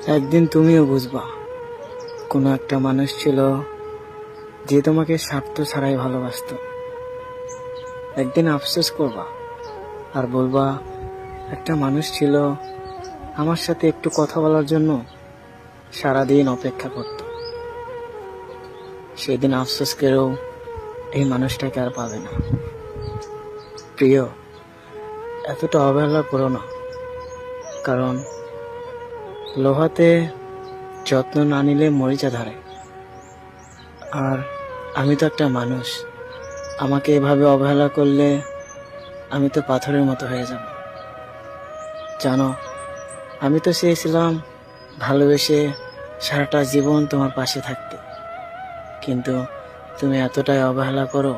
একদিন তুমিও বুঝবা কোনো একটা মানুষ ছিল যে তোমাকে স্বার্থ ছাড়াই ভালোবাসতো। একদিন আফসোস করবা আর বলবা একটা মানুষ ছিল আমার সাথে একটু কথা বলার জন্য সারাদিন অপেক্ষা করত। সেদিন আফসোস করেও এই মানুষটাকে আর পাবে না। প্রিয়, এতটা অবহেলা করো না, কারণ লোহাতে যত্ন না নিলে মরিচা ধরে। আর আমি তো একটা মানুষ, আমাকে এভাবে অবহেলা করলে আমি তো পাথরের মতো হয়ে যাব। জানো, আমি তো চেয়েছিলাম ভালোবেসে সারাটা জীবন তোমার পাশে থাকতে, কিন্তু তুমি এতটাই অবহেলা করো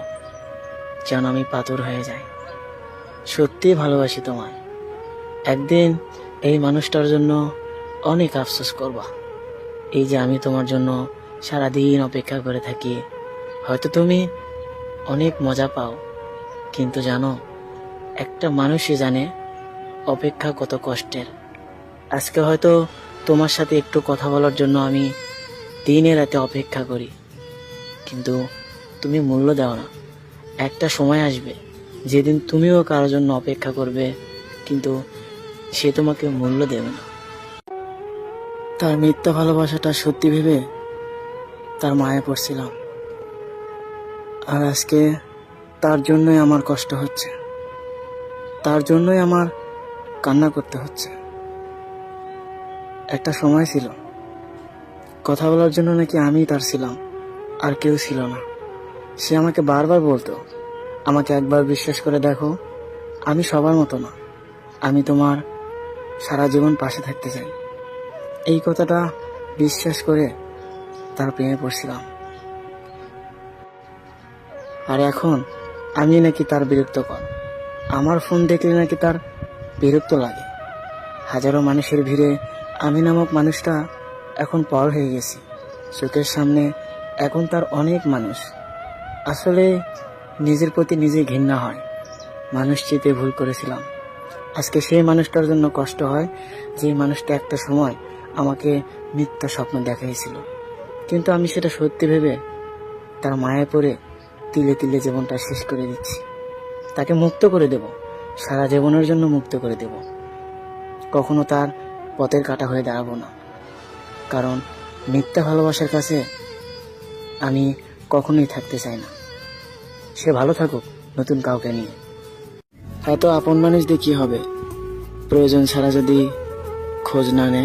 যেন আমি পাথর হয়ে যাই। সত্যি ভালোবাসি তোমায়। একদিন এই মানুষটার জন্য অনেক আফসোস করবা। এই যে আমি তোমার জন্য সারাদিন অপেক্ষা করে থাকি, হয়তো তুমি অনেক মজা পাও, কিন্তু জানো, একটা মানুষই জানে অপেক্ষা কত কষ্টের। আজকে হয়তো তোমার সাথে একটু কথা বলার জন্য আমি দিনে রাতে অপেক্ষা করি, কিন্তু তুমি মূল্য দাও না। একটা সময় আসবে যেদিন তুমিও কারোর জন্য অপেক্ষা করবে, কিন্তু সে তোমাকে মূল্য দেবে না। তার মিথ্যা ভালোবাসাটা সত্যি ভেবে তার মায়ে পড়ছিলাম, আর আজকে তার জন্যই আমার কষ্ট হচ্ছে, তার জন্যই আমার কান্না করতে হচ্ছে। একটা সময় ছিল কথা বলার জন্য নাকি আমি তার ছিলাম, আর কেউ ছিল না। সে আমাকে বারবার বলতো, আমাকে একবার বিশ্বাস করে দেখো, আমি সবার মতো না, আমি তোমার সারা জীবন পাশে থাকতে চাই। এই কথাটা বিশ্বাস করে তার প্রেমে পড়ছিলাম, আর এখন আমি নাকি তার বিরক্তকর। আমার ফোন দেখলে নাকি তার বিরক্ত লাগে। হাজারো মানুষের ভিড়ে আমি নামক মানুষটা এখন পর হয়ে গেছি। চোখের সামনে এখন তার অনেক মানুষ। আসলে নিজের প্রতি নিজে ঘৃণা হয়। মানুষ চিনতে ভুল করেছিলাম। আজকে সেই মানুষটার জন্য কষ্ট হয়, যে মানুষটা একটা সময় আমাকে মিথ্যা স্বপ্ন দেখাইছিল, কিন্তু আমি সেটা সত্যি ভেবে তার মায়ায় পড়ে তিলে তিলে জীবনটা শেষ করে দিচ্ছি। তাকে মুক্ত করে দেব, সারা জীবনের জন্য মুক্ত করে দেব। কখনো তার পথের কাঁটা হয়ে দাঁড়াবো না, কারণ মিথ্যা ভালোবাসার কাছে আমি কখনোই থাকতে চাই না। সে ভালো থাকুক নতুন কাউকে নিয়ে। এত আপন মানুষ দিয়ে কি হবে, প্রয়োজন ছাড়া যদি খোঁজ না নেয়।